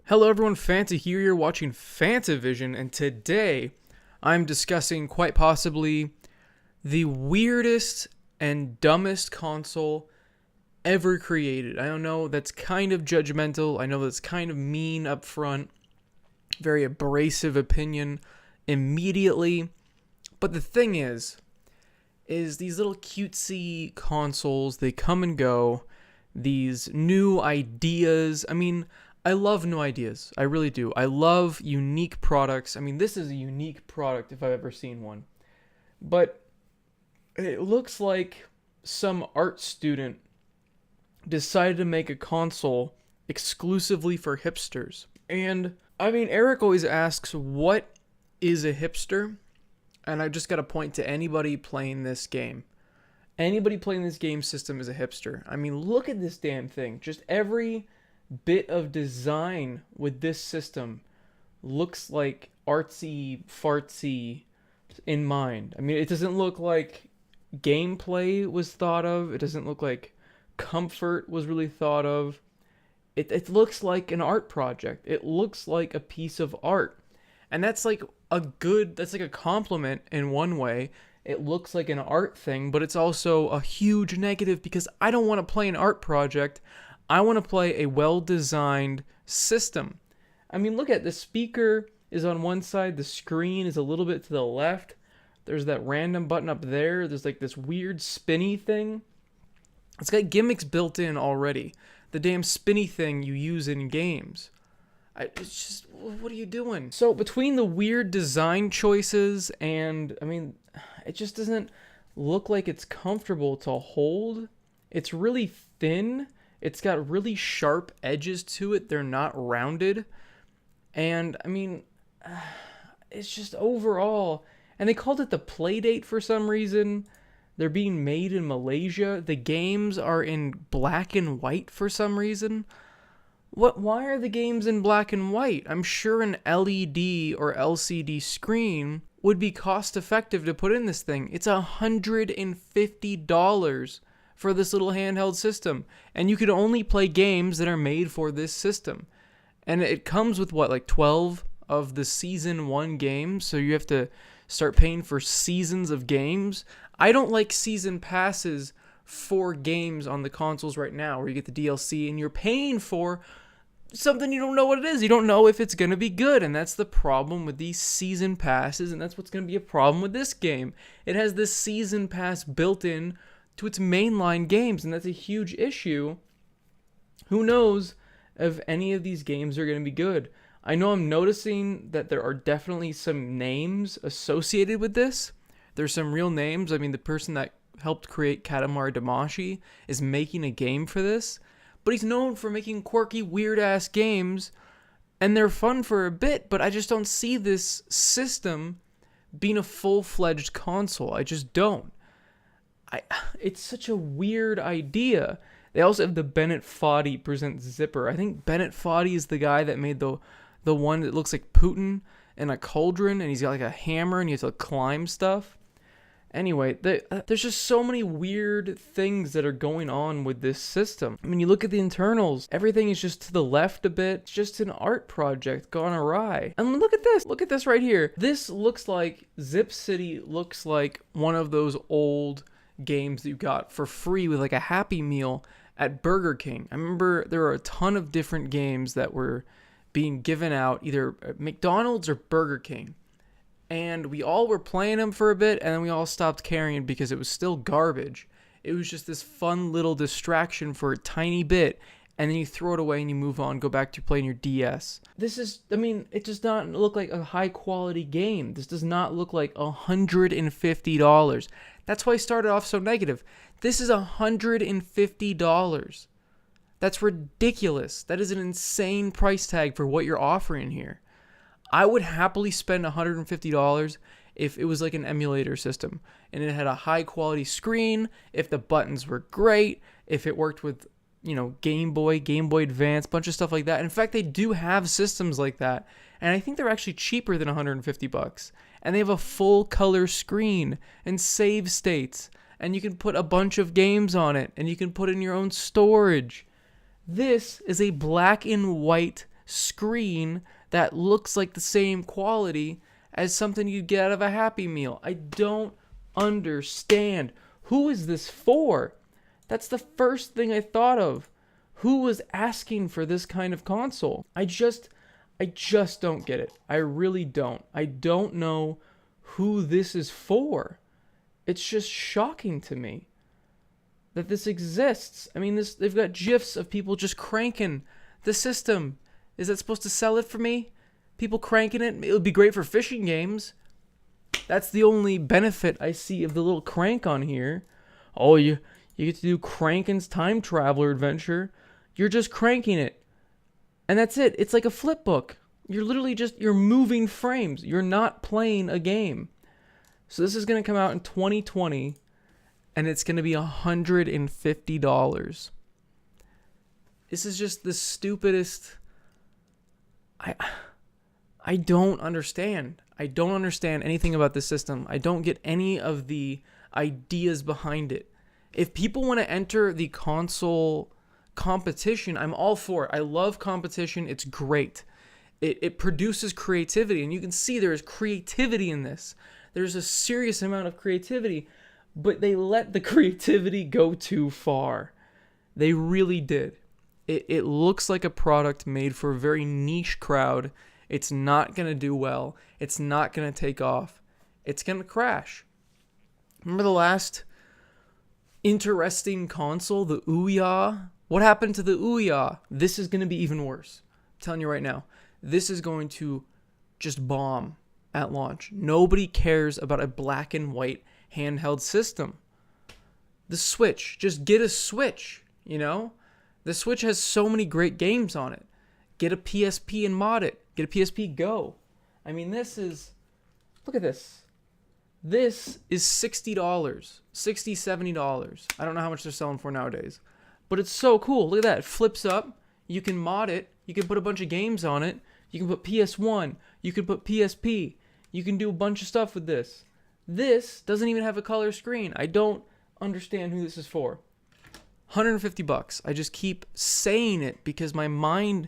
Hello everyone, Fanta here. You're watching Fantavision, and today I'm discussing quite possibly the weirdest and dumbest console ever created. I don't know, that's kind of judgmental. I know that's kind of mean up front. Very abrasive opinion immediately. But the thing is these little cutesy consoles, they come and go. These new ideas. I love new ideas. I really do. I love unique products. This is a unique product if I've ever seen one. But it looks like some art student decided to make a console exclusively for hipsters. And Eric always asks, what is a hipster? And I just got to point to anybody playing this game. Anybody playing this game system is a hipster. Look at this damn thing. Just every bit of design with this system looks like artsy fartsy in mind. It doesn't look like gameplay was thought of. It doesn't look like comfort was really thought of. It looks like an art project. It looks like a piece of art. And that's like a compliment in one way. It looks like an art thing, but it's also a huge negative because I don't want to play an art project. I want to play a well-designed system. Look at the speaker is on one side, the screen is a little bit to the left. There's that random button up there. There's like this weird spinny thing. It's got gimmicks built in already. The damn spinny thing you use in games. It's just, what are you doing? So between the weird design choices and, it just doesn't look like it's comfortable to hold. It's really thin. It's got really sharp edges to it. They're not rounded. And, it's just overall. And they called it the Playdate for some reason. They're being made in Malaysia. The games are in black and white for some reason. Why are the games in black and white? I'm sure an LED or LCD screen would be cost effective to put in this thing. It's $150 for this little handheld system. And you can only play games that are made for this system. And it comes with 12 of the season 1 games. So you have to start paying for seasons of games. I don't like season passes for games on the consoles right now where you get the DLC and you're paying for something you don't know what it is. You don't know if it's going to be good, and that's the problem with these season passes, and that's what's going to be a problem with this game. It has this season pass built in to its mainline games, and that's a huge issue. Who knows if any of these games are going to be good? I know I'm noticing that there are definitely some names associated with this. There's some real names. The person that helped create Katamari Damacy is making a game for this. But he's known for making quirky, weird-ass games, and they're fun for a bit, but I just don't see this system being a full-fledged console. I just don't. It's such a weird idea. They also have the Bennett Foddy Presents Zipper. I think Bennett Foddy is the guy that made the one that looks like Putin in a cauldron, and he's got like a hammer, and he has to climb stuff. Anyway, there's just so many weird things that are going on with this system. You look at the internals, everything is just to the left a bit. It's just an art project gone awry. And look at this. Look at this right here. This looks like, Zip City looks like one of those old games that you got for free with like a Happy Meal at Burger King. I remember there were a ton of different games that were being given out, either at McDonald's or Burger King. And we all were playing them for a bit, and then we all stopped caring because it was still garbage. It was just this fun little distraction for a tiny bit, and then you throw it away and you move on, go back to playing your DS. This is, it does not look like a high-quality game. This does not look like $150. That's why I started off so negative. This is $150. That's ridiculous. That is an insane price tag for what you're offering here. I would happily spend $150 if it was like an emulator system and it had a high quality screen, if the buttons were great, if it worked with, Game Boy Advance, bunch of stuff like that. In fact, they do have systems like that, and I think they're actually cheaper than $150. And they have a full color screen and save states, and you can put a bunch of games on it, and you can put in your own storage. This is a black and white screen that looks like the same quality as something you'd get out of a Happy Meal. I don't understand. Who is this for? That's the first thing I thought of. Who was asking for this kind of console? I just don't get it. I really don't. I don't know who this is for. It's just shocking to me that this exists. I mean, they've got GIFs of people just cranking the system. Is that supposed to sell it for me? People cranking it? It would be great for fishing games. That's the only benefit I see of the little crank on here. Oh, you get to do Crankin's Time Traveler Adventure. You're just cranking it. And that's it. It's like a flip book. You're literally you're moving frames. You're not playing a game. So this is going to come out in 2020, and it's going to be $150. This is just the stupidest. I don't understand. I don't understand anything about this system. I don't get any of the ideas behind it. If people want to enter the console competition, I'm all for it. I love competition. It's great. It produces creativity, and you can see there is creativity in this. There's a serious amount of creativity, but they let the creativity go too far. They really did. It looks like a product made for a very niche crowd. It's not going to do well. It's not going to take off. It's going to crash. Remember the last interesting console, the Ouya? What happened to the Ouya? This is going to be even worse. I'm telling you right now. This is going to just bomb at launch. Nobody cares about a black and white handheld system. The Switch, just get a Switch, you know? The Switch has so many great games on it. Get a PSP and mod it. Get a PSP Go. I mean, look at this. This is $60, $60, $70. I don't know how much they're selling for nowadays. But it's so cool. Look at that. It flips up. You can mod it. You can put a bunch of games on it. You can put PS1. You can put PSP. You can do a bunch of stuff with this. This doesn't even have a color screen. I don't understand who this is for. $150. I just keep saying it because my mind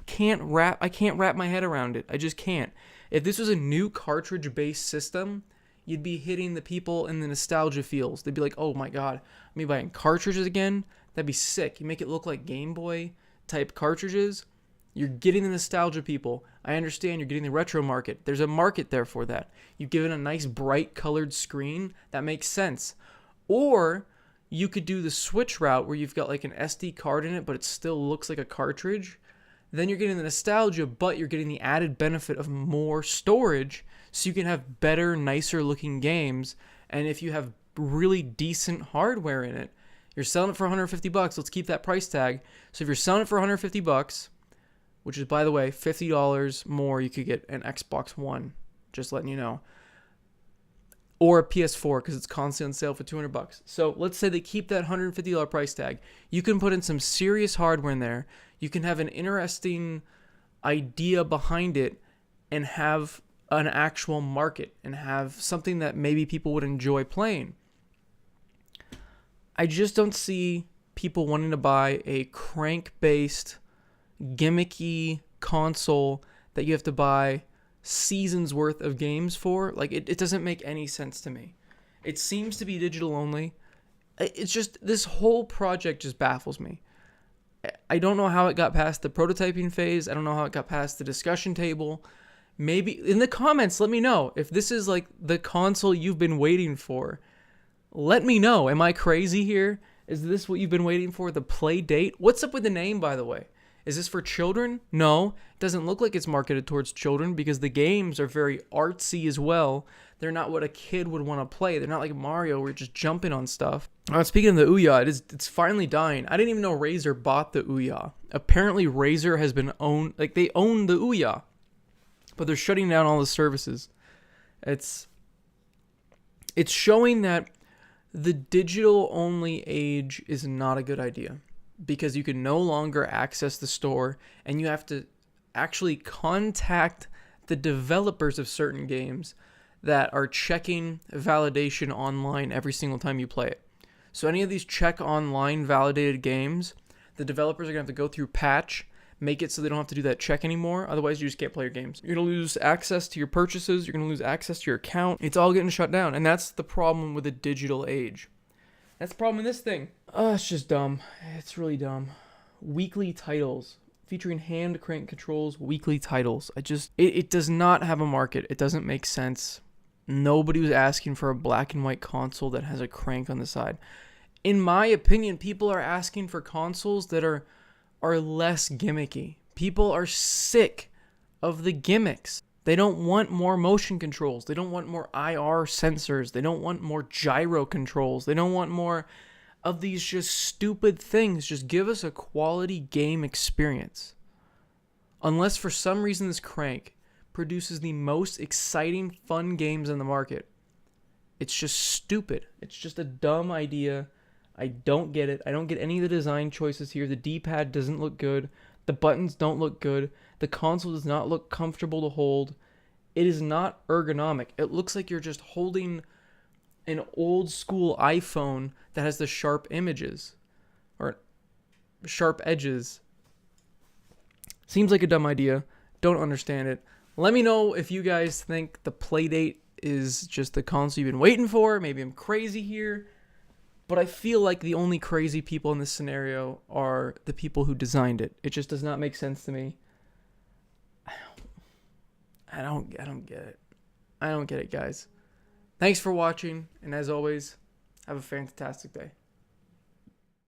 I can't wrap my head around it. I just can't. If this was a new cartridge-based system, you'd be hitting the people in the nostalgia feels. They'd be like, oh my god, I'm buying cartridges again? That'd be sick. You make it look like Game Boy type cartridges. You're getting the nostalgia people. I understand you're getting the retro market. There's a market there for that. You've given a nice bright colored screen. That makes sense. Or you could do the Switch route where you've got like an SD card in it, but it still looks like a cartridge. Then you're getting the nostalgia, but you're getting the added benefit of more storage, so you can have better, nicer looking games. And if you have really decent hardware in it, you're selling it for $150. Let's keep that price tag. So if you're selling it for $150, which is, by the way, $50 more, you could get an Xbox One, just letting you know, or a PS4 because it's constantly on sale for $200. So let's say they keep that $150 price tag. You can put in some serious hardware in there. You can have an interesting idea behind it and have an actual market and have something that maybe people would enjoy playing. I just don't see people wanting to buy a crank-based, gimmicky console that you have to buy seasons worth of games for. Like, it doesn't make any sense to me. It seems to be digital only. It's just, this whole project just baffles me. I don't know how it got past the prototyping phase. I don't know how it got past the discussion table. Maybe in the comments, let me know if this is like the console you've been waiting for. Let me know. Am I crazy here? Is this what you've been waiting for? The Playdate? What's up with the name, by the way? Is this for children? No, it doesn't look like it's marketed towards children because the games are very artsy as well. They're not what a kid would want to play. They're not like Mario where you're just jumping on stuff. Speaking of the Ouya, it's finally dying. I didn't even know Razer bought the Ouya. Apparently Razer has been owned, like they own the Ouya, but they're shutting down all the services. It's showing that the digital only age is not a good idea, because you can no longer access the store and you have to actually contact the developers of certain games that are checking validation online every single time you play it. So any of these check online validated games, the developers are going to have to go through patch, Make it so they don't have to do that check anymore. Otherwise, you just can't play your games. You're going to lose access to your purchases. You're going to lose access to your account. It's all getting shut down. And that's the problem with the digital age. That's the problem in this thing. It's just dumb. It's really dumb. Weekly titles. Featuring hand crank controls, weekly titles. It does not have a market. It doesn't make sense. Nobody was asking for a black and white console that has a crank on the side. In my opinion, people are asking for consoles that are less gimmicky. People are sick of the gimmicks. They don't want more motion controls. They don't want more IR sensors. They don't want more gyro controls. They don't want more of these just stupid things. Just give us a quality game experience. Unless for some reason this crank produces the most exciting, fun games in the market. It's just stupid. It's just a dumb idea. I don't get it. I don't get any of the design choices here. The D-pad doesn't look good. The buttons don't look good. The console does not look comfortable to hold. It is not ergonomic. It looks like you're just holding an old school iPhone that has the sharp images or sharp edges. Seems like a dumb idea. Don't understand it. Let me know if you guys think the Playdate is just the console you've been waiting for. Maybe I'm crazy here. But I feel like the only crazy people in this scenario are the people who designed it. It just does not make sense to me. I don't get it. I don't get it, guys. Thanks for watching, and as always, have a fantastic day.